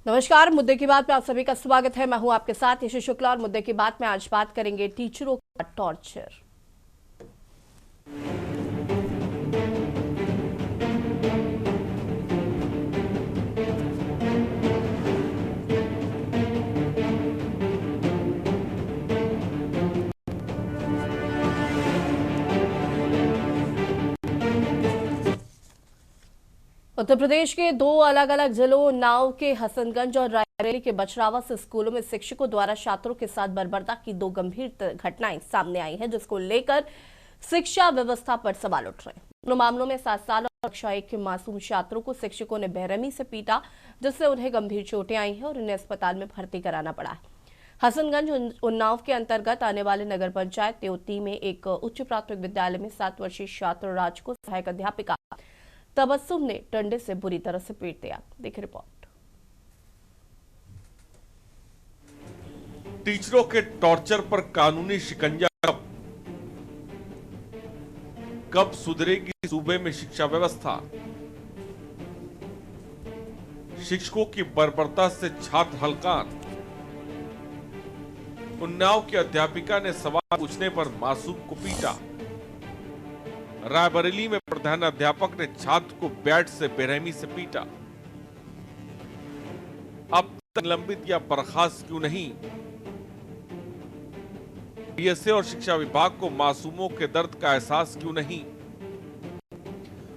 नमस्कार। मुद्दे की बात में आप सभी का स्वागत है। मैं हूं आपके साथ यशु शुक्ला और मुद्दे की बात में आज बात करेंगे टीचरों का टॉर्चर। उत्तर प्रदेश के दो अलग अलग जिलों उन्नाव के हसनगंज और रायबरेली के बछरावा से स्कूलों में शिक्षकों द्वारा छात्रों के साथ बर्बरता की दो गंभीर घटनाएं सामने आई हैं, जिसको लेकर शिक्षा व्यवस्था पर सवाल उठ रहे हैं। दोनों मामलों में 7 साल और कक्षा 1 के मासूम छात्रों को शिक्षकों ने बेरहमी से पीटा, जिससे उन्हें गंभीर चोटें आई हैं और उन्हें अस्पताल में भर्ती कराना पड़ा है। हसनगंज उन्नाव के अंतर्गत आने वाले नगर पंचायत त्योती में एक उच्च प्राथमिक विद्यालय में 7 वर्षीय छात्र राज को सहायक अध्यापिका तबस्सुम ने डंडे से बुरी तरह से पीट दिया। देखिए रिपोर्ट। टीचरों के टॉर्चर पर कानूनी शिकंजा कब सुधरेगी सूबे में शिक्षा व्यवस्था? शिक्षकों की बर्बरता से छात्र हलकान। उन्नाव की अध्यापिका ने सवाल पूछने पर मासूम को पीटा। रायबरेली में प्रधान अध्यापक ने छात्र को बैट से बेरहमी से पीटा। अब तक निलंबित या बर्खास्त क्यों नहीं? पीएसए और शिक्षा विभाग को मासूमों के दर्द का एहसास क्यों नहीं?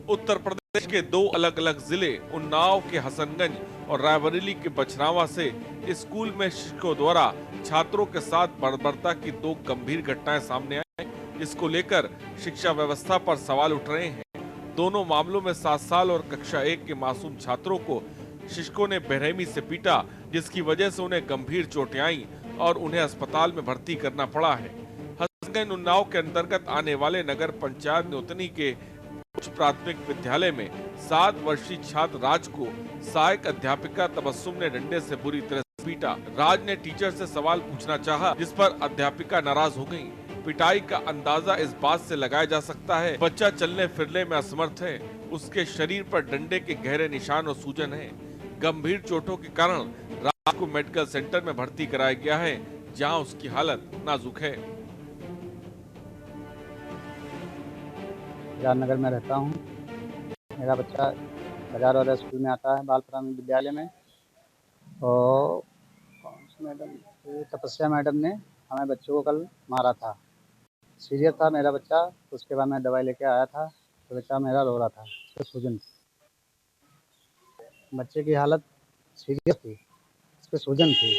उत्तर प्रदेश के दो अलग अलग जिले उन्नाव के हसनगंज और रायबरेली के बछरावा से स्कूल में शिक्षकों द्वारा छात्रों के साथ बर्बरता की दो गंभीर घटनाएं सामने आई, जिसको लेकर शिक्षा व्यवस्था पर सवाल उठ रहे हैं। दोनों मामलों में 7 साल और कक्षा 1 के मासूम छात्रों को शिक्षकों ने बेरहमी से पीटा, जिसकी वजह से उन्हें गंभीर चोटें आई और उन्हें अस्पताल में भर्ती करना पड़ा है। हसनगंज उन्नाव के अंतर्गत आने वाले नगर पंचायत न्योतनी के उच्च प्राथमिक विद्यालय में 7 वर्षीय छात्र राज को सहायक अध्यापिका तबस्सुम ने डंडे से बुरी तरह से पीटा। राज ने टीचर से सवाल पूछना चाहा, जिस पर अध्यापिका नाराज हो गयी। पिटाई का अंदाजा इस बात से लगाया जा सकता है बच्चा चलने फिरने में असमर्थ है। उसके शरीर पर डंडे के गहरे निशान और सूजन है। गंभीर चोटों के कारण राज को मेडिकल सेंटर में भर्ती कराया गया है, जहां उसकी हालत नाजुक है। नगर में रहता हूँ। मेरा बच्चा बाजार वाला स्कूल में आता है, बाल प्राथमिक विद्यालय में। और मैडम तपस्या मैडम ने हमें बच्चों को कल मारा था। सीरियस था मेरा बच्चा। उसके बाद मैं दवाई लेके आया था तो बच्चा मेरा रो रहा था, उसके सूजन। बच्चे की हालत सीरियस थी, उसके सूजन थी।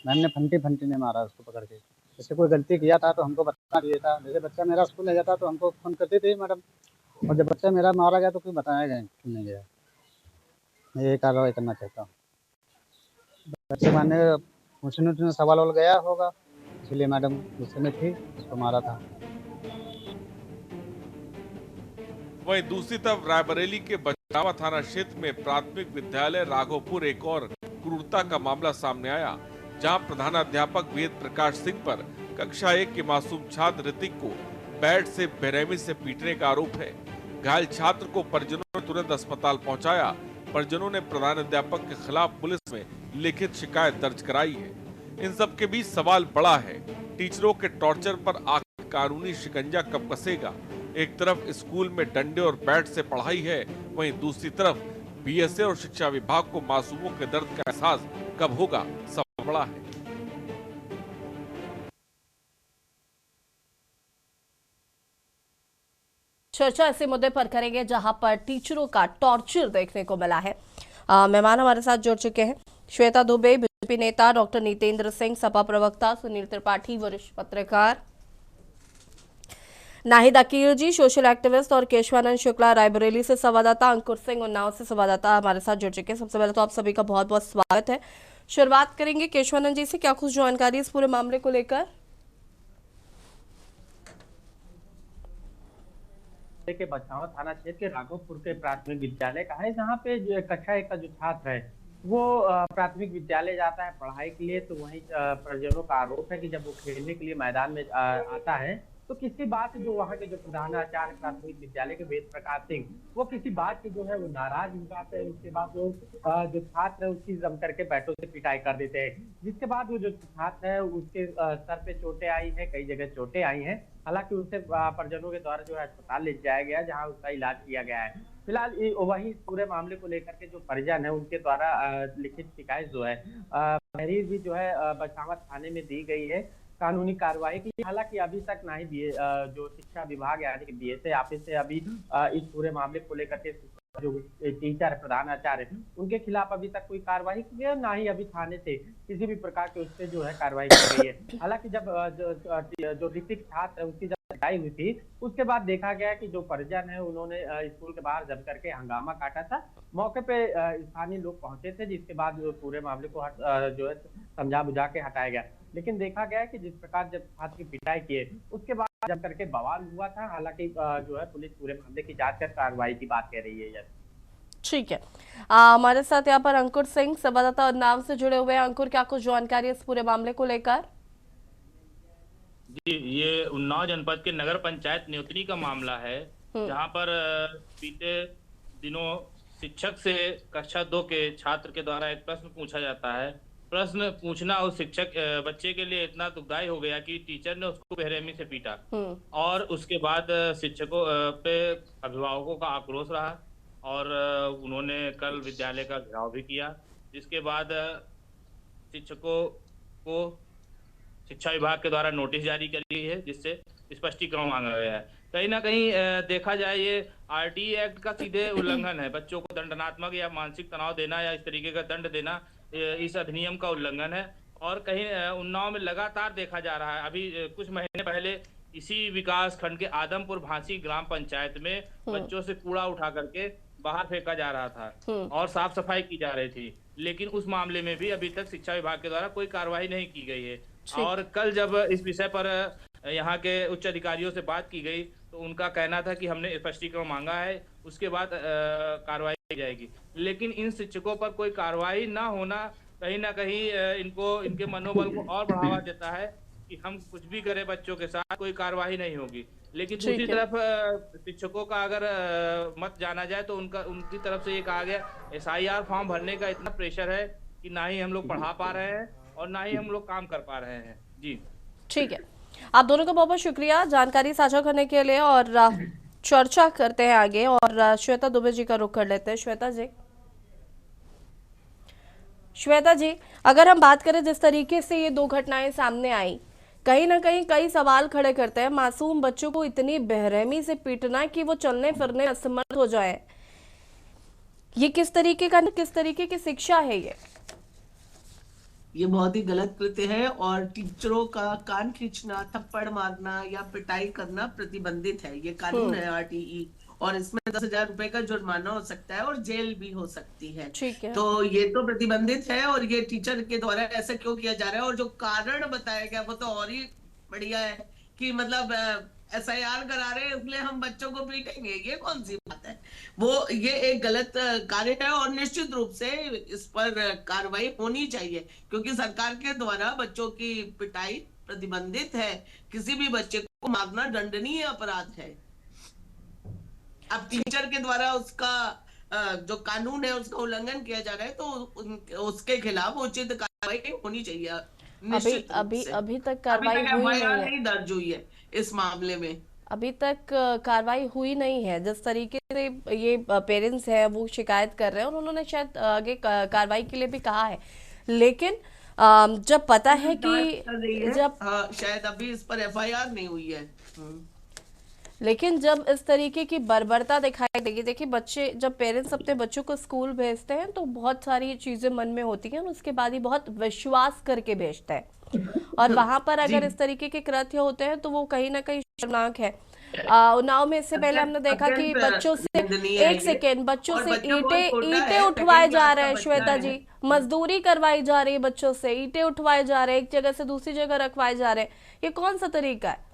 मैम ने फंटी ने मारा उसको पकड़ के। जैसे कोई गलती किया था तो हमको बताना चाहिए था। जैसे बच्चा मेरा स्कूल ले जाता तो हमको फ़ोन करते थे मैडम, और जब बच्चा मेरा मारा गया तो कोई बताया गया क्यों नहीं गया। मैं ये कार्रवाई करना चाहता हूँ। बच्चे माने पूछने सवाल वाल गया होगा, इसलिए मैडम गुस्से में थी, उसको मारा था। वहीं दूसरी तरफ रायबरेली के बछरावा थाना क्षेत्र में प्राथमिक विद्यालय राघोपुर एक और क्रूरता का मामला सामने आया, जहां प्रधानाध्यापक वेद प्रकाश सिंह पर कक्षा 1 के मासूम छात्र ऋतिक को बैट से बेरहमी से पीटने का आरोप है। घायल छात्र को परिजनों ने तुरंत अस्पताल पहुंचाया। परिजनों ने प्रधानाध्यापक के खिलाफ पुलिस में लिखित शिकायत दर्ज कराई है। इन सब के बीच सवाल बड़ा है, टीचरों के टॉर्चर पर आखिर कानूनी शिकंजा कब कसेगा? एक तरफ स्कूल में डंडे और बैट से पढ़ाई है, वहीं दूसरी तरफ पीएसए और शिक्षा विभाग को मासूमों के दर्द का एहसास कब होगा, सवाल बड़ा है। चर्चा ऐसे मुद्दे पर करेंगे जहां पर टीचरों का टॉर्चर देखने को मिला है। मेहमान हमारे साथ जुड़ चुके हैं। श्वेता दुबे, बीजेपी नेता, डॉक्टर नितेंद्र सिंह, सपा प्रवक्ता सुनील त्रिपाठी, वरिष्ठ पत्रकार नाहिद अकील जी, सोशल एक्टिविस्ट, और केशवानंद शुक्ला, रायबरेली से संवाददाता, अंकुर सिंह उन्नाव से संवाददाता हमारे साथ जुड़ चुके हैं। सबसे पहले तो आप सभी का बहुत बहुत स्वागत है। शुरुआत करेंगे केशवानंद जी से, क्या कुछ जानकारी इस पूरे मामले को लेकर? के बछरावा थाना क्षेत्र के राघोपुर के प्राथमिक विद्यालय का है, जहाँ पे कक्षा 1 का जो छात्र है वो प्राथमिक विद्यालय जाता है पढ़ाई के लिए। तो वहीं परिजनों का आरोप है कि जब वो खेलने के लिए मैदान में आता है तो किसी बात से जो वहाँ के जो प्रधानाचार्य प्राथमिक विद्यालय के वेद प्रकाश सिंह, वो किसी बात की जो है वो नाराज हो जाते हैं। उसके बाद जो छात्र है उसकी जम करके बैटों से पिटाई कर देते हैं, जिसके बाद वो जो छात्र है उसके सर पे चोटें आई हैं, कई जगह चोटें आई हैं। हालांकि उसे परिजनों के द्वारा जो है अस्पताल ले जाया गया, जहां उसका इलाज किया गया है। फिलहाल वही पूरे मामले को लेकर के जो परिजन है उनके द्वारा लिखित शिकायत जो है तहरीर भी जो है बछावा थाने में दी गई है कानूनी कार्रवाई की। हालांकि अभी तक ना ही जो शिक्षा विभाग यानी कि बीएसए ऑफिस से अभी इस पूरे मामले को लेकर के जो टीचर प्रधानाचार्य उनके खिलाफ अभी तक कोई कार्रवाई की है, ना ही अभी थाने से किसी भी प्रकार के उस पर जो है कार्रवाई की गई है। हालांकि जब जो ऋतिक छात्र है उसकी जब पिटाई हुई थी, उसके बाद देखा गया कि जो परिजन है उन्होंने स्कूल के बाहर जम करके हंगामा काटा था। मौके पे स्थानीय लोग पहुंचे थे, जिसके बाद पूरे मामले को जो है समझा बुझा के हटाया गया। लेकिन देखा गया कि जिस प्रकार जब छात्र की पिटाई की है उसके बाद जब करके बवाल हुआ था। हालांकि जो है पुलिस पूरे मामले की जांच कर कार्रवाई की बात कह रही है। ठीक है, हमारे साथ यहाँ पर अंकुर सिंह संवाददाता उन्नाव से जुड़े हुए हैं। अंकुर, क्या कुछ जानकारी इस पूरे मामले को लेकर? जी, ये उन्नाव जनपद के नगर पंचायत न्योतनी का मामला है, जहां पर बीते दिनों शिक्षक से कक्षा 2 के छात्र के द्वारा एक प्रश्न पूछा जाता है। प्रश्न पूछना उस शिक्षक बच्चे के लिए इतना दुखदाई हो गया कि टीचर ने उसको बेरहमी से पीटा और उसके बाद शिक्षकों पे अभिभावकों का आक्रोश रहा और उन्होंने कल विद्यालय का घेराव भी किया, जिसके बाद शिक्षकों को शिक्षा विभाग के द्वारा नोटिस जारी करी है, जिससे स्पष्टीकरण मांगा गया है। कहीं ना कहीं देखा जाए ये आरटीई एक्ट का सीधे उल्लंघन है। बच्चों को दंडनात्मक या मानसिक तनाव देना या इस तरीके का दंड देना इस अधिनियम का उल्लंघन है। और कहीं उन्नाव में लगातार देखा जा रहा है। अभी कुछ महीने पहले इसी विकास खंड के आदमपुर भांसी ग्राम पंचायत में बच्चों से कूड़ा उठा करके बाहर फेंका जा रहा था और साफ सफाई की जा रही थी, लेकिन उस मामले में भी अभी तक शिक्षा विभाग के द्वारा कोई कार्रवाई नहीं की गई है। और कल जब इस विषय पर यहाँ के उच्च अधिकारियों से बात की गई तो उनका कहना था कि हमने स्पष्टीकरण मांगा है, उसके बाद कार्रवाई की जाएगी। लेकिन इन शिक्षकों पर कोई कार्रवाई ना होना कहीं ना कहीं इनके मनोबल को और बढ़ावा देता है कि हम कुछ भी करें बच्चों के साथ कोई कार्रवाई नहीं होगी। लेकिन दूसरी तरफ शिक्षकों का अगर मत जाना जाए तो उनकी तरफ से ये कहा गया SIR फॉर्म भरने का इतना प्रेशर है कि ना ही हम लोग पढ़ा पा रहे हैं और ना ही हम लोग काम कर पा रहे हैं। जी ठीक है, आप दोनों का बहुत बहुत शुक्रिया जानकारी साझा करने के लिए। और चर्चा करते हैं आगे और श्वेता दुबे जी का रुख कर लेते हैं। श्वेता जी, अगर हम बात करें जिस तरीके से ये दो घटनाएं सामने आई, कहीं ना कहीं कई सवाल खड़े करते हैं। मासूम बच्चों को इतनी बेरहमी से पीटना कि वो चलने फिरने असमर्थ हो जाए, ये किस तरीके की शिक्षा है? ये बहुत ही गलत कृत्य है और टीचरों का कान खींचना, थप्पड़ मारना या पिटाई करना प्रतिबंधित है। ये कानून है RTE और इसमें 10,000 रुपए का जुर्माना हो सकता है और जेल भी हो सकती है। तो ये तो प्रतिबंधित है और ये टीचर के द्वारा ऐसा क्यों किया जा रहा है? और जो कारण बताया गया वो तो और ही बढ़िया है कि मतलब SIR करा रहे हैं इसलिए हम बच्चों को पीटेंगे, ये कौन सी बात है? ये एक गलत कार्य है और निश्चित रूप से इस पर कार्रवाई होनी चाहिए, क्योंकि सरकार के द्वारा बच्चों की पिटाई प्रतिबंधित है। किसी भी बच्चे को मारना दंडनीय अपराध है। अब टीचर के द्वारा उसका जो कानून है उसका उल्लंघन किया जा रहा है तो उसके खिलाफ उचित कार्रवाई होनी चाहिए। अभी तक कार्रवाई हुई नहीं दर्ज हुई है इस मामले में, अभी तक कार्रवाई हुई नहीं है। जिस तरीके से ये पेरेंट्स है वो शिकायत कर रहे हैं और उन्होंने शायद आगे कार्रवाई के लिए भी कहा है, लेकिन जब पता है कि शायद अभी इस पर FIR नहीं हुई है, लेकिन जब इस तरीके की बर्बरता दिखाई देगी, देखिए बच्चे जब पेरेंट्स अपने बच्चों को स्कूल भेजते हैं तो बहुत सारी चीजें मन में होती हैं और उसके बाद ही बहुत विश्वास करके भेजते हैं और वहां पर अगर इस तरीके के कृत्य होते हैं तो वो कहीं ना कहीं शर्मनाक है। उन्नाव में इससे पहले हमने देखा कि बच्चों से ईंटें उठवाए जा रहे हैं। श्वेता जी, मजदूरी करवाई जा रही है बच्चों से, ईंटें उठवाए जा रहे हैं, एक जगह से दूसरी जगह रखवाए जा रहे हैं, ये कौन सा तरीका है?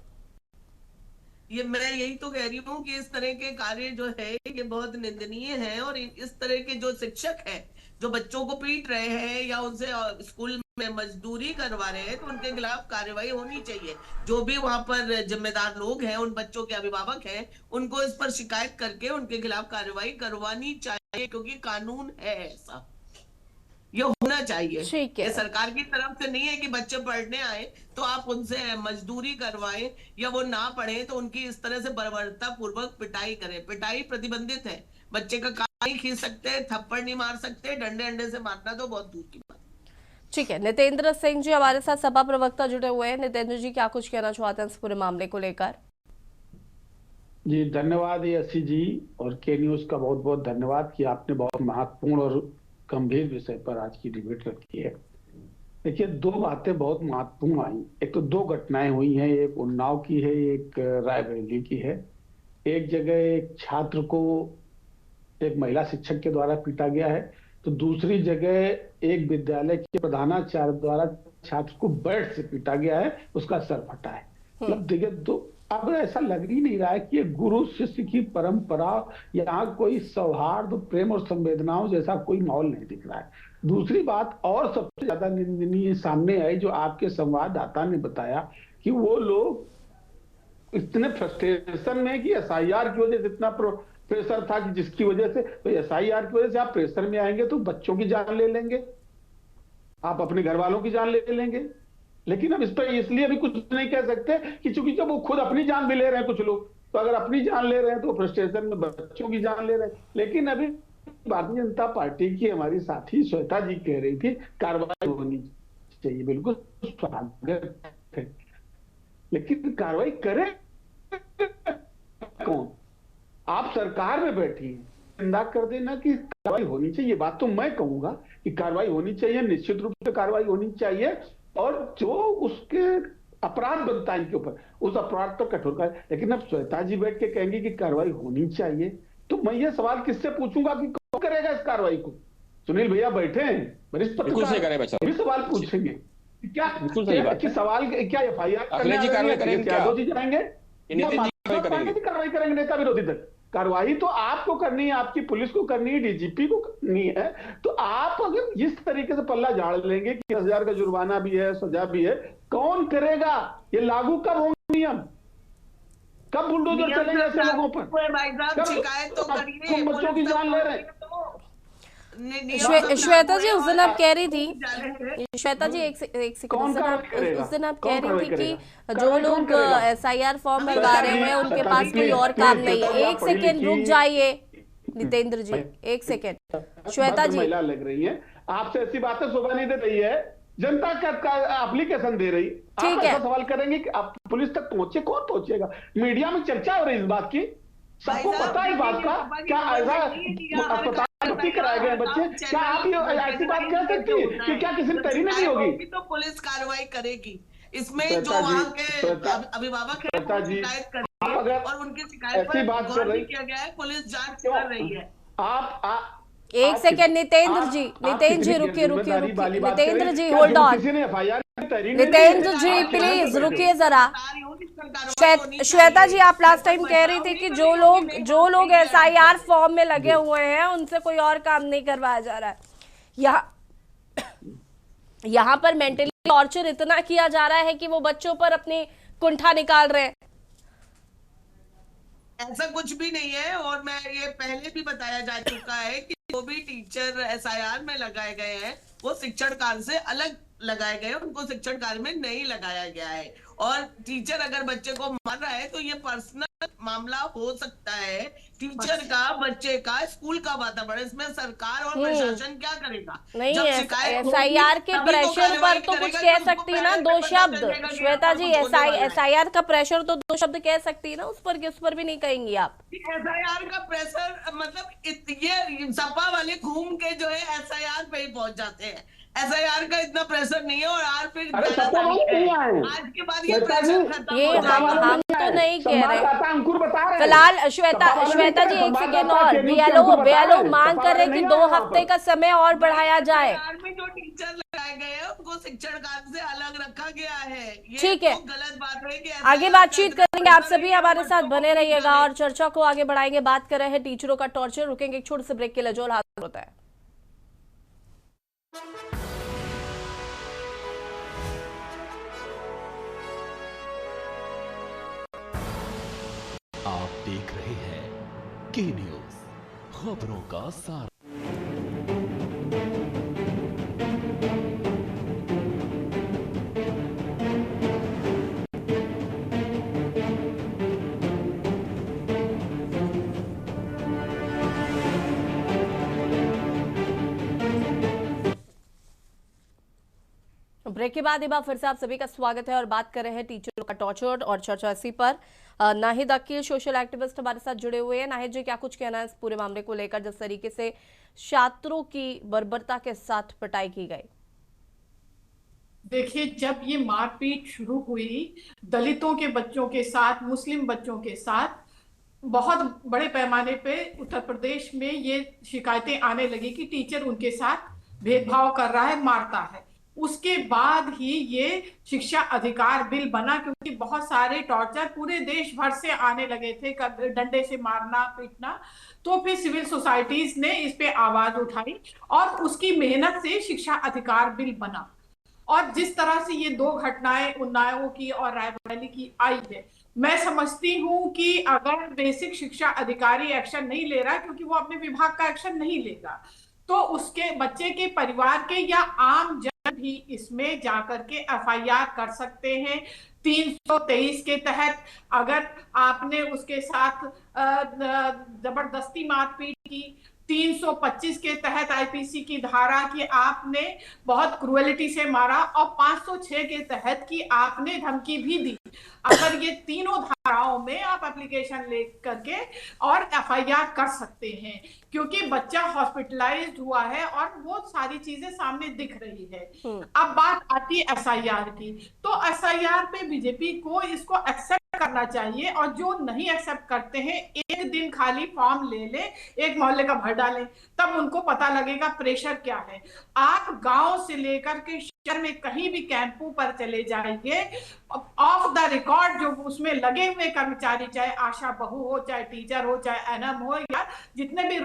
ये मैं यही तो कह रही हूँ कि इस तरह के कार्य जो है ये बहुत निंदनीय है और इस तरह के जो शिक्षक है जो बच्चों को पीट रहे हैं या उनसे स्कूल में मजदूरी करवा रहे हैं तो उनके खिलाफ कार्रवाई होनी चाहिए। जो भी वहां पर जिम्मेदार लोग हैं, उन बच्चों के अभिभावक हैं, उनको इस पर शिकायत करके उनके खिलाफ कार्रवाई करवानी चाहिए, क्योंकि कानून है ऐसा, ये होना चाहिए। ठीक है। ये सरकार की तरफ से नहीं है कि बच्चे पढ़ने आए तो आप उनसे मजदूरी करवाएं, या वो ना पढ़े तो उनकी इस तरह से बर्बरता पूर्वक पिटाई करें। पिटाई प्रतिबंधित है, बच्चे का कान नहीं खींच सकते, थप्पड़ नहीं मार सकते, डंडे अंडे से मारना तो बहुत दूर की बात। ठीक है, नितेंद्र सिंह जी हमारे साथ सपा प्रवक्ता जुड़े हुए हैं। नितेंद्र जी, क्या कुछ कहना चाहते हैं इस पूरे मामले को लेकर? जी धन्यवाद यशी जी, और के न्यूज का बहुत बहुत धन्यवाद कि आपने बहुत महत्वपूर्ण और गंभीर विषय पर आज की डिबेट रखी है। देखिए, दो बातें बहुत महत्वपूर्ण आई। एक तो दो घटनाएं हुई हैं, एक उन्नाव की है, एक रायबरेली की है। एक जगह एक छात्र को एक महिला शिक्षक के द्वारा पीटा गया है, तो दूसरी जगह एक विद्यालय के प्रधानाचार्य द्वारा छात्र को बेल्ट से पीटा गया है, उसका सर फटा है। मतलब देखिए, दो अब ऐसा लग ही नहीं रहा है कि ये गुरु शिष्य की परंपरा, यहाँ कोई सौहार्द, प्रेम और संवेदनाओं जैसा कोई माहौल नहीं दिख रहा है। दूसरी बात और सबसे ज्यादा निंदनीय सामने आई, जो आपके संवाददाता ने बताया कि वो लोग इतने फ्रस्ट्रेशन में कि एसआईआर की वजह से इतना प्रेशर था कि जिसकी वजह से, तो एसआईआर की वजह से आप प्रेशर में आएंगे तो बच्चों की जान ले लेंगे, आप अपने घर वालों की जान ले लेंगे। लेकिन अब इस पर इसलिए भी कुछ नहीं कह सकते कि चूंकि जब वो खुद अपनी जान भी ले रहे हैं कुछ लोग, तो अगर अपनी जान ले रहे हैं तो फ्रस्ट्रेशन में बच्चों की जान ले रहे हैं। लेकिन अभी भारतीय जनता पार्टी की हमारी साथी श्वेता जी कह रही थी कार्रवाई होनी चाहिए, बिल्कुल स्वागत है, लेकिन कार्रवाई करे कौन? आप सरकार में बैठी हैं, निंदा कर देना कि कार्रवाई होनी चाहिए। बात तो मैं कहूंगा कि कार्रवाई होनी चाहिए, निश्चित रूप से कार्रवाई होनी चाहिए, और जो उसके अपराध बनता है इनके ऊपर, उस अपराध पर कठोर कार्रवाई। लेकिन अब श्वेता जी बैठ के कहेंगे कि कार्रवाई होनी चाहिए, तो मैं ये सवाल किससे पूछूंगा कि कौन करेगा इस कार्रवाई को? सुनील भैया बैठे हैं, वरिष्ठ पत्रकार, भी सवाल पूछेंगे क्या कि सवाल क्या एफआईआर यादव जी जाएंगे, कार्रवाई करेंगे नेता विरोधी दल? कार्रवाई तो आपको करनी है, आपकी पुलिस को करनी है, डीजीपी को करनी है। तो आप अगर इस तरीके से पल्ला झाड़ लेंगे कि 10,000 का जुर्माना भी है, सजा भी है, कौन करेगा? ये लागू कब होंगे नियम? कब बुलडोजर चलेंगे ऐसे लोगों पर? शिकायत तो करिए, बच्चों की जान ले रहे हैं। श्वेता जी, उस दिन आप कह रही थी, श्वेता जी एक सेकंड, उस दिन आप कह रही थी कि जो लोग एसआईआर फॉर्म में गा रहे हैं उनके पास कोई और काम नहीं है। एक सेकंड रुक जाइए नितेंद्र जी, एक सेकंड। श्वेता जी, महिला लग रही है, आपसे ऐसी बातें शोभा नहीं दे रही है, जनता का एप्लीकेशन दे रही, आप ऐसा सवाल करेंगे कि आप पुलिस तक पहुंचे, कौन पहुंचेगा? मीडिया में चर्चा हो रही इस बात की, सबको पता है इस बात का। क्या ऐसा अस्पताल भर्ती कराए गए बच्चे? क्या आप ये ऐसी बात कह सकती है कि क्या किसी ने तैयारी नहीं होगी? तो पुलिस कार्रवाई करेगी इसमें, जो वहाँ के अभिभावक है शिकायत करेंगे और उनकी शिकायत पर गौर भी किया गया है, पुलिस जांच कर रही है। आप एक सेकंड नितेंद्र जी, रुकिए, Nitendra ji hold on, Nitendra ji please रुकिए जरा। श्वेता जी, आप लास्ट टाइम कह रही थी कि जो लोग एसआईआर फॉर्म में लगे हुए हैं उनसे कोई और काम नहीं करवाया जा रहा है। यहाँ पर मेंटली टॉर्चर इतना किया जा रहा है कि वो बच्चों पर अपनी कुंठा निकाल रहे हैं। ऐसा कुछ भी नहीं है, और मैं ये पहले भी बताया जा चुका है कि जो भी टीचर एसआईआर में लगाए गए हैं वो शिक्षण काल से अलग लगाए गए हैं, उनको शिक्षण काल में नहीं लगाया गया है। और टीचर अगर बच्चे को मार रहा है तो ये पर्सनल मामला हो सकता है, टीचर का, बच्चे का, स्कूल का वातावरण, इसमें सरकार और प्रशासन क्या करेगा? नहीं, एसआईआर के प्रेशर पर तो कुछ कह सकती है ना, दो शब्द। श्वेता जी, एसआईआर का प्रेशर तो दो शब्द कह सकती है ना, उस पर भी नहीं कहेंगी आप? एसआईआर का प्रेशर मतलब ये सपा वाले घूम के जो है एसआईआर पे ही पहुंच जाते हैं। एसआईआर का इतना प्रेशर नहीं है, और आज फिर आज के बाद ये प्रेशर खत्म हो जाएगा। हम तो नहीं कह रहे फिलहाल। श्वेता जी एक सेकेंड और, बीएलओ मांग कर रहे कि 2 हफ्ते का समय और बढ़ाया जाए। जो टीचर लगाए गए हैं उनको शिक्षण काल से अलग रखा गया है, ठीक है, गलत बात है कि आगे बातचीत करेंगे। आप सभी हमारे साथ बने रहिएगा और चर्चा को आगे बढ़ाएंगे। बात कर रहे हैं टीचरों का टॉर्चर। रुकेंगे एक छोटे से ब्रेक के लिए, जो हाथ होता है। देख रहे हैं के न्यूज, खबरों का सार। ब्रेक के बाद एक बार फिर से आप सभी का स्वागत है और बात कर रहे हैं टीचरों का टॉर्चर और चर्चा इसी पर। नाहिद अकील सोशल एक्टिविस्ट हमारे साथ जुड़े हुए हैं। नाहिद जी, क्या कुछ कहना है इस पूरे मामले को लेकर, जिस तरीके से छात्रों की बर्बरता के साथ पिटाई की गई? देखिए, जब ये मारपीट शुरू हुई दलितों के बच्चों के साथ, मुस्लिम बच्चों के साथ, बहुत बड़े पैमाने पे उत्तर प्रदेश में ये शिकायतें आने लगी कि टीचर उनके साथ भेदभाव कर रहा है, मारता है। उसके बाद ही ये शिक्षा अधिकार बिल बना, क्योंकि बहुत सारे टॉर्चर पूरे देश भर से आने लगे थे, डंडे से मारना, पीटना। तो फिर सिविल सोसाइटीज ने इस पे आवाज उठाई और उसकी मेहनत से शिक्षा अधिकार बिल बना। और जिस तरह से ये दो घटनाएं उन्नाव की और रायबरेली की आई है, मैं समझती हूँ कि अगर बेसिक शिक्षा अधिकारी एक्शन नहीं ले रहा, क्योंकि वो अपने विभाग का एक्शन नहीं लेगा, तो उसके बच्चे के परिवार के या आम जन भी इसमें जाकर के एफआईआर कर सकते हैं। 323 के तहत अगर आपने उसके साथ जबरदस्ती मारपीट की, 325 के तहत आईपीसी की धारा कि आपने बहुत क्रूएलिटी से मारा, और 506 के तहत कि आपने धमकी भी दी। अगर ये तीनों धाराओं में आप एप्लीकेशन ले करके और एफआईआर कर सकते हैं, क्योंकि बच्चा हॉस्पिटलाइज्ड हुआ है और वो सारी चीजें सामने दिख रही है। अब बात आती है एसआईआर की, तो एसआईआर पे बीजेपी को इसको एक्सेप्ट करना चाहिए, और जो नहीं एक्सेप्ट करते हैं एक दिन खाली फॉर्म ले ले, एक मोहल्ले का भर डालें, तब उनको पता लगेगा प्रेशर क्या है। आप गांव से लेकर के शहर में कहीं भी कैंपों पर चले जाइए, ऑफ द रिकॉर्ड जो उसमें लगे हुए कर्मचारी, चाहे आशा बहू हो, चाहे टीचर हो, चाहे एनएम हो, या जितने भी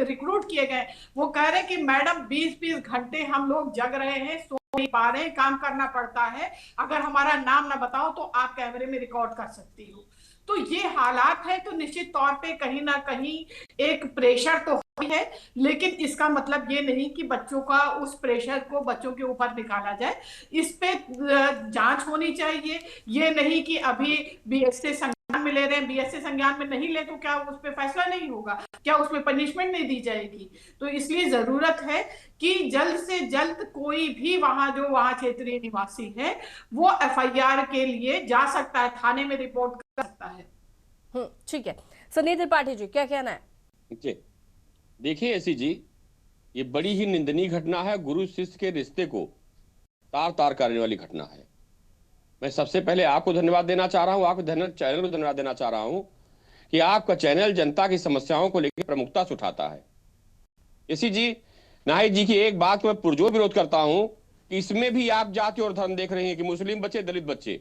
रिक्रूट किए गए, वो कह रहे कि मैडम 20-20 घंटे हम लोग जग रहे हैं, सो नहीं पा रहे, काम करना पड़ता है, अगर हमारा नाम ना बताओ तो आप कैमरे में रिकॉर्ड कर सकती हो। तो ये हालात है, तो निश्चित तौर पे कहीं ना कहीं एक प्रेशर तो है, लेकिन इसका मतलब ये नहीं कि बच्चों का उस प्रेशर को बच्चों के ऊपर निकाला जाए। इस पे जांच होनी चाहिए। ये नहीं कि अभी बीएसए संज्ञान में ले रहे हैं, बीएसए संज्ञान में नहीं ले तो क्या उस पे फैसला नहीं होगा, क्या उसमें पनिशमेंट नहीं दी जाएगी? तो इसलिए जरूरत है कि जल्द से जल्द कोई भी वहां क्षेत्रीय निवासी है वो एफआईआर के लिए जा सकता है, थाने में रिपोर्ट कर सकता है। ठीक है, सुनील त्रिपाठी जी, क्या कहना है? देखिए ऐसी जी, ये बड़ी ही निंदनीय घटना है। गुरु शिष्य के रिश्ते को तार तार करने वाली घटना है। मैं सबसे पहले आपको धन्यवाद देना चाह रहा हूं, आपके चैनल को धन्यवाद देना चाह रहा हूं कि आपका चैनल जनता की समस्याओं को लेकर प्रमुखता से उठाता है। इसी जी, नाहिद जी की एक बात को मैं पुरजोर विरोध करता हूं कि इसमें भी आप जाति और धर्म देख रहे हैं कि मुस्लिम बच्चे, दलित बच्चे,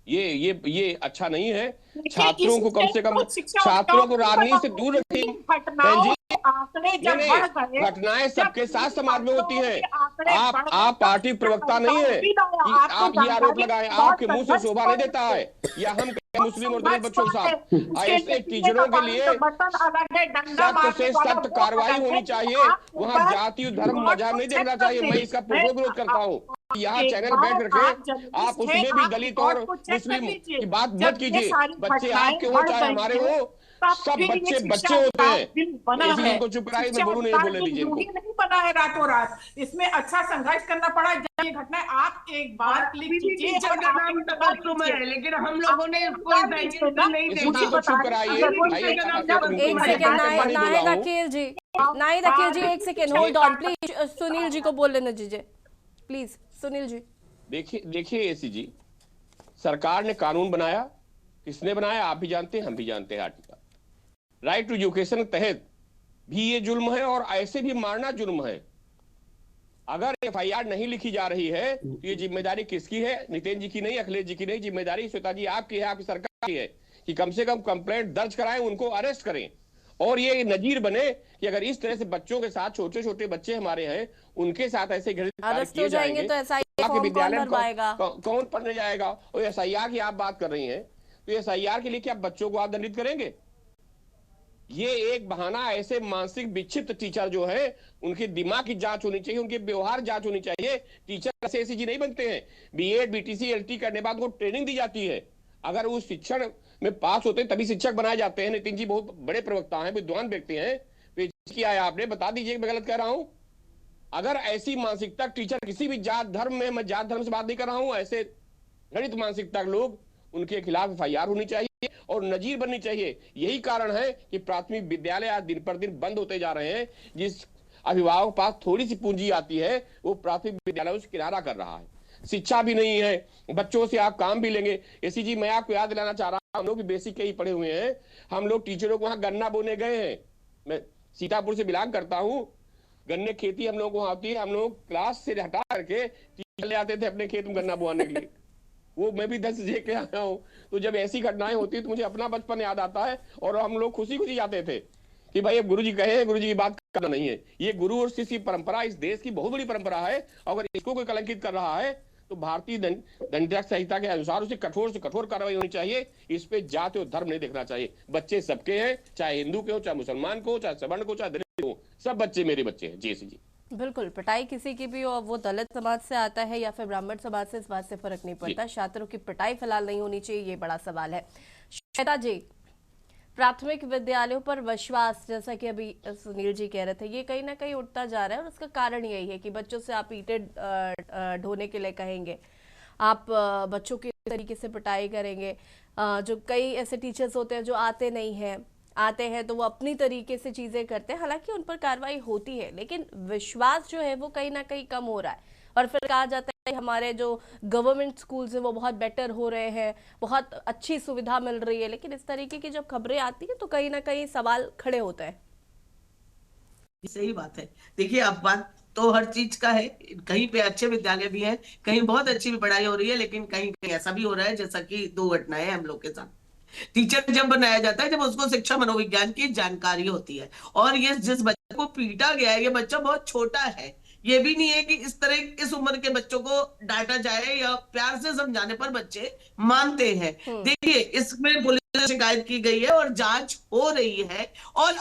ये अच्छा नहीं है। छात्रों को कम से कम, छात्रों को राजनीति से दूर रखें। घटनाएं सबके साथ समाज में होती हैं। आप पार्टी प्रवक्ता नहीं है कि आप ये आरोप लगाएं, आपके मुंह से शोभा नहीं देता है। या हम मुस्लिम और दलित बच्चों के साथ ऐसे टीचरों के लिए सख्त से सख्त कार्रवाई होनी चाहिए। वहाँ जाति, धर्म, मजहब नहीं देखना चाहिए। मैं इसका पुरजोर विरोध करता हूँ। यहाँ चैनल बैठ करके आप उसमें भी दलित और मुस्लिम की बात मत कीजिए। बच्चे आपके हो चाहे हमारे हो, सब बच्चे होते हैं। इसलिए इनको चुप कराइए, मैं बोलूं नहीं, बोले दीजिए इनको। नहीं बना है रातों रात, इसमें अच्छा संघर्ष करना पड़ा। ये घटना आप एक बार क्लिक कीजिए, लेकिन हम लोगों ने कोई चुप कराइए। एक सेकेंड, नाहिद अकील जी एक second hold on please. Sunil ji को बोल लेने दीजिए प्लीज। सुनील जी, देखिए एसी जी, सरकार ने कानून बनाया। किसने बनाया? आप भी जानते हैं, हम भी जानते हैं। आर्टिकल राइट टू एजुकेशन के तहत भी ये जुल्म है, और ऐसे भी मारना जुल्म है। अगर एफआईआर नहीं लिखी जा रही है तो ये जिम्मेदारी किसकी है? नितिन जी की नहीं, अखिलेश जी की नहीं। जिम्मेदारी श्वेता जी आपकी है, आपकी सरकार की है कि कम से कम कंप्लेंट दर्ज कराएं, उनको अरेस्ट करें। और ये नजीर बने कि अगर इस तरह से बच्चों के साथ, छोटे छोटे बच्चे हमारे हैं, उनके साथ ऐसे अरेस्ट हो जाएंगे तो विद्यालय कौन पढ़ने जाएगा? और एसआईआर की आप बात कर रही हैं, तो एसआईआर के लिए क्या बच्चों को आप दंडित करेंगे? ये एक बहाना। ऐसे मानसिक विक्षिप्त टीचर जो है उनके दिमाग की जांच होनी चाहिए, उनके व्यवहार जांच होनी चाहिए। टीचर ऐसे एसीजी नहीं बनते हैं। बीएड बीटीसी एलटी करने बाद उनको ट्रेनिंग दी जाती है। अगर वो शिक्षण में पास होते हैं तभी शिक्षक बनाए जाते हैं। नितिन जी बहुत बड़े प्रवक्ता हैं, विद्वान व्यक्ति हैं। किया है आपने, बता दीजिए मैं गलत कह रहा हूं? अगर ऐसी मानसिकता टीचर किसी भी जात धर्म में, मैं जात धर्म से बात नहीं कर रहा हूं, ऐसे घृणित मानसिकता लोग, उनके खिलाफ एफआईआर होनी चाहिए और नजीर बननी चाहिए। यही कारण है कि प्राथमिक विद्यालय आज दिन पर दिन बंद होते जा रहे हैं। जिस अभिभावक के पास थोड़ी सी पूंजी आती है वो प्राथमिक विद्यालयों से किनारा कर रहा है। शिक्षा भी नहीं है, बच्चों से आप काम भी लेंगे। इसी जी मैं आपको याद दिलाना चाह रहा हूं, हम लोग भी बेसिक के ही पढ़े हुए हैं। हम लोग टीचरों को वहां गन्ना बोने गए हैं। मैं सीतापुर से बिलोंग करता हूं। गन्ने खेती हम लोग को आती है। हम लोग क्लास से हटा करके टीचर ले आते थे अपने खेत में गन्ना बोआने के लिए। वो मैं भी 10 जे के आया हूँ। तो जब ऐसी घटनाएं होती है तो मुझे अपना बचपन याद आता है और हम लोग खुशी खुशी जाते थे कि भाई अब गुरुजी कहे, गुरुजी की बात करना नहीं है। ये गुरु और शिष्य परंपरा इस देश की बहुत बड़ी परंपरा है। अगर इसको कोई कलंकित कर रहा है तो भारतीय दंड संहिता के अनुसार उसे कठोर से कठोर कार्रवाई होनी चाहिए। इस पे जाति और धर्म नहीं देखना चाहिए। बच्चे सबके हैं, चाहे हिंदू के हो, चाहे मुसलमान को, चाहे सवर्ण को, चाहे दलित को, सब बच्चे मेरे बच्चे हैं। जी जी बिल्कुल, पिटाई किसी की भी हो, वो दलित समाज से आता है या फिर ब्राह्मण समाज से, इस बात से फर्क नहीं पड़ता। छात्रों की पिटाई फिलहाल नहीं होनी चाहिए, ये बड़ा सवाल है। श्वेता जी, प्राथमिक विद्यालयों पर विश्वास, जैसा कि अभी सुनील जी कह रहे थे, ये कहीं ना कहीं उठता जा रहा है और उसका कारण यही है कि बच्चों से आप ईंटें ढोने के लिए कहेंगे, आप बच्चों की तरीके से पिटाई करेंगे। जो कई ऐसे टीचर्स होते हैं जो आते हैं तो वो अपनी तरीके से चीज़ें करते हैं, हालांकि उन पर कार्रवाई होती है, लेकिन विश्वास जो है वो कहीं ना कहीं कम हो रहा है। और फिर कहा जाता है हमारे जो गवर्नमेंट स्कूल्स हैं वो बहुत बेटर हो रहे हैं, बहुत अच्छी सुविधा मिल रही है, लेकिन इस तरीके की जब खबरें आती हैं तो कहीं ना कहीं सवाल खड़े होते हैं। सही बात है। देखिए, अब बात तो हर चीज का है। कहीं पे अच्छे विद्यालय भी हैं, कहीं बहुत अच्छी भी पढ़ाई हो रही है, लेकिन कहीं कहीं ऐसा भी हो रहा है जैसा कि 2 घटनाएं हैं हम लोग के साथ। टीचर जब बनाया जाता है जब उसको शिक्षा मनोविज्ञान की जानकारी होती है, और ये जिस बच्चे को पीटा गया है ये बच्चा बहुत छोटा है। ये भी नहीं है कि इस उम्र के बच्चों को डांटा जाए या प्यार से समझाने पर बच्चे मानते हैं। देखिए, इसमें पुलिस से शिकायत की गई है और जांच हो रही है। और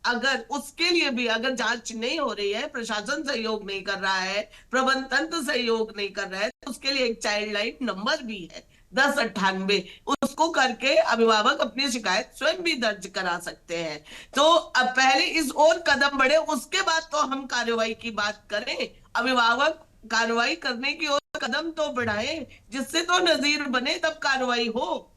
अगर उसके लिए भी अगर जांच नहीं हो रही है, प्रशासन सहयोग नहीं कर रहा है, प्रबंधन तंत्र सहयोग नहीं कर रहा है, तो उसके लिए एक चाइल्ड लाइन नंबर भी है 1098। उसको करके अभिभावक अपनी शिकायत स्वयं भी दर्ज करा सकते हैं। तो अब पहले इस और कदम बढ़े, उसके बाद तो हम कार्रवाई की बात करें। अभिभावक कार्रवाई करने की और कदम तो बढ़ाएं, जिससे तो नजीर बने, तब कार्रवाई हो।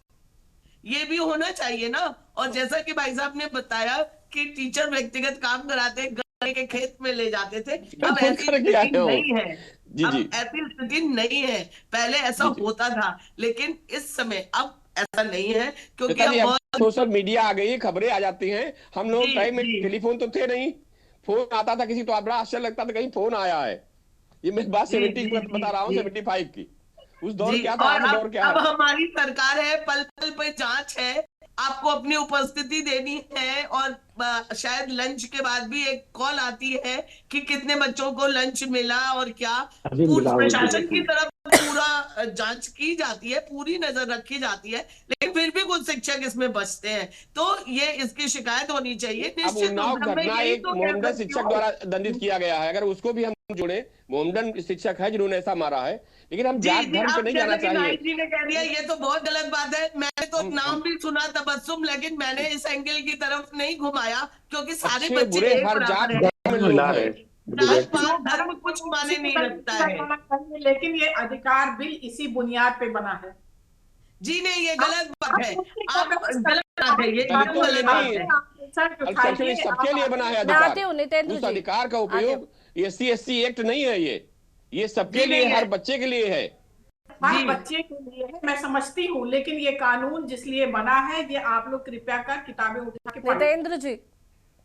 ये भी होना चाहिए ना। और जैसा कि भाई साहब ने बताया कि टीचर व्यक्तिगत काम कराते, गन्ने के खेत में ले जाते थे, अब ऐसी स्थिति नहीं है। अब ऐसी स्थिति नहीं है। पहले ऐसा होता था, लेकिन इस समय अब ऐसा नहीं है, क्योंकि अब सोशल मीडिया आ गई, खबरें आ जाती हैं। हम लोग टाइम में टेलीफोन तो थे नहीं, फोन आता था किसी तो बड़ा आश्चर्य लगता था कहीं फोन आया है। ये मैं बात 70 की बता रहा हूँ, 75 की। उस दौर क्या था, आज दौर क्या है? अब हमारी सरकार है, पल पल पे जांच है, आपको अपनी उपस्थिति देनी है। और शायद लंच के बाद भी एक कॉल आती है कि कितने बच्चों को लंच मिला और क्या। प्रशासन की तरफ पूरा जांच की जाती है, पूरी नजर रखी जाती है, लेकिन फिर भी कुछ शिक्षक इसमें बचते हैं। तो ये इसकी शिकायत होनी चाहिए। घटना एक मोहम्मदन शिक्षक द्वारा दंडित किया गया है, अगर उसको भी हम जोड़े, मोहम्मदन शिक्षक है जिन्होंने ऐसा मारा है, लेकिन हम जात धर्म पे नहीं जाना चाहिए। जी ने कह दिया, ये तो बहुत गलत बात है। मैंने तो नाम भी सुना तबस्सुम, लेकिन मैंने इस एंगल की तरफ नहीं घुमाया, क्योंकि सारे बच्चे हर जात धर्म कुछ माने नहीं रखता है। लेकिन ये अधिकार बिल इसी बुनियाद पे बना है। जी नहीं, ये गलत बात है। आप गलत बात है, ये गलत बात है। सबके लिए बना है अधिकार। उस अधिकार का उपयोग SC/ST एक्ट नहीं है, ये सबके लिए, हर बच्चे के लिए है। हर बच्चे के लिए है, मैं समझती हूँ, लेकिन ये कानून जिस लिए बना है, ये आप लोग कृपया कर किताबें उठा के पढ़ें। नितेंद्र जी,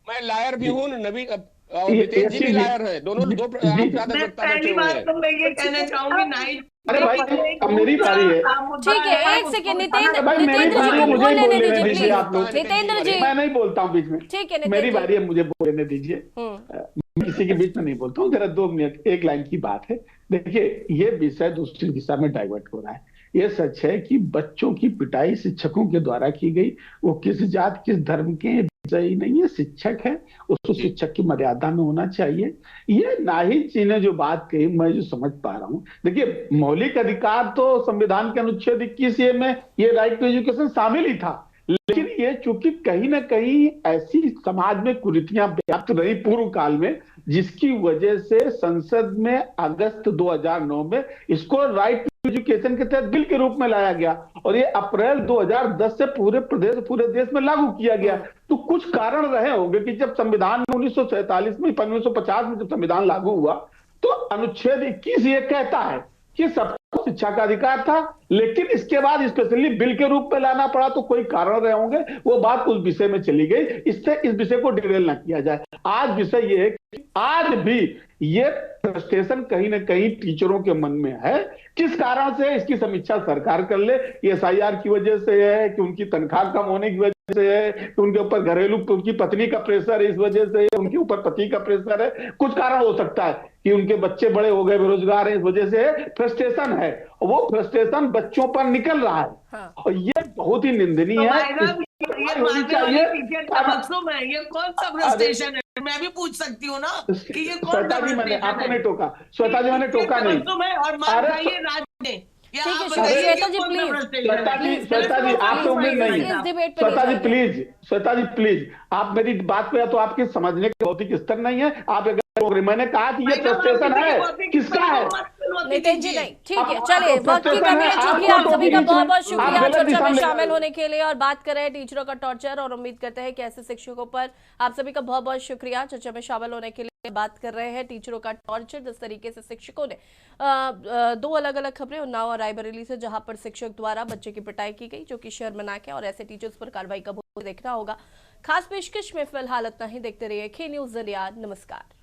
मैं लायर भी हूँ, नबी नितेश जी भी लायर है, दोनों दो पहली बात तो मैं ये कहना चाहूंगी, नाइट अरे भाई, अब मेरी बारी है। ठीक है, एक सेकंड नितेंद्र जी को बोलने दीजिए प्लीज। नितेंद्र जी, मैं नहीं बोलता हूँ बीच में, ठीक है, मेरी बारी है, मुझे बोलने दीजिए। मैं किसी के बीच में नहीं बोलता हूँ, जरा 2 मिनट, एक लाइन की बात है। देखिए, ये विषय दूसरी दिशा में डाइवर्ट हो रहा है। ये सच है कि बच्चों की पिटाई शिक्षकों के द्वारा की गई, वो किस जात किस धर्म के सही नहीं है, शिक्षक है, उसको शिक्षक की मर्यादा में होना चाहिए। ये नाहिद जी ने जो बात कही, मैं जो समझ पा रहा हूँ, देखिए मौलिक अधिकार तो संविधान के अनुच्छेद 21 में ये राइट टू एजुकेशन शामिल ही था, लेकिन ये चूंकि कहीं ना कहीं ऐसी समाज में कुरीतियां व्याप्त रही पूर्व काल में, जिसकी वजह से संसद में अगस्त 2009 में इसको राइट टू एजुकेशन के तहत बिल के रूप में लाया गया और ये अप्रैल 2010 से पूरे देश में लागू किया गया। तो कुछ कारण रहे होंगे कि जब संविधान 1947 में 1950 में जब संविधान लागू हुआ तो अनुच्छेद 21 ये कहता है कि सबको शिक्षा का अधिकार था, लेकिन इसके बाद स्पेशली बिल के रूप में लाना पड़ा, तो कोई कारण रहे होंगे, वो बात उस विषय में चली गई। इससे इस विषय को डिरेल ना किया जाए। आज विषय ये है कि आज भी ये फ्रस्ट्रेशन कहीं ना कहीं टीचरों के मन में है। किस कारण से, इसकी समीक्षा सरकार कर ले। एसआईआर की वजह से है कि उनकी तनख्वाह कम होने की वजह से है कि उनके ऊपर घरेलू, उनकी पत्नी का प्रेशर है, इस वजह से उनके ऊपर पति का प्रेशर है, कुछ कारण हो सकता है कि उनके बच्चे बड़े हो गए, बेरोजगार हैं, इस वजह से फ्रस्ट्रेशन है, वो फ्रस्ट्रेशन बच्चों पर निकल रहा है। हाँ। और ये बहुत ही निंदनीय है। ये कौन सा फ्रस्ट्रेशन है? मैं भी पूछ सकती हूँ ना कि ये कौन श्वेता जी, मैंने आपको नहीं टोका, श्वेता जी मैंने टोका नहीं। और मार खाइए राज ने। श्वेता जी प्लीज, श्वेता जी आपसे उम्मीद नहीं है। श्वेता जी प्लीज, आप मेरी बात पे, तो आपके समझने का भौतिक स्तर नहीं है। आप मैंने कहा कि ये फ्रस्ट्रेशन है, किसका है? नितिन जी नहीं, ठीक है, चलिए वक्त की कमी है, चूंकि आप सभी का बहुत बहुत शुक्रिया चर्चा में शामिल होने के लिए और बात कर रहे हैं टीचरों का टॉर्चर, और उम्मीद करते हैं कि ऐसे शिक्षकों पर आप सभी का बहुत बहुत शुक्रिया चर्चा में शामिल होने के लिए। बात कर रहे हैं टीचरों का टॉर्चर, जिस तरीके से शिक्षकों ने दो अलग अलग खबरें उन्नाव और रायबरेली से, जहां पर शिक्षक द्वारा बच्चे की पिटाई की गई, जो कि शर्मनाक है और ऐसे टीचर्स पर कार्रवाई का देखना होगा। खास पेशकश में फिलहाल इतना ही। देखते रहिए के न्यूज़ इंडिया। नमस्कार।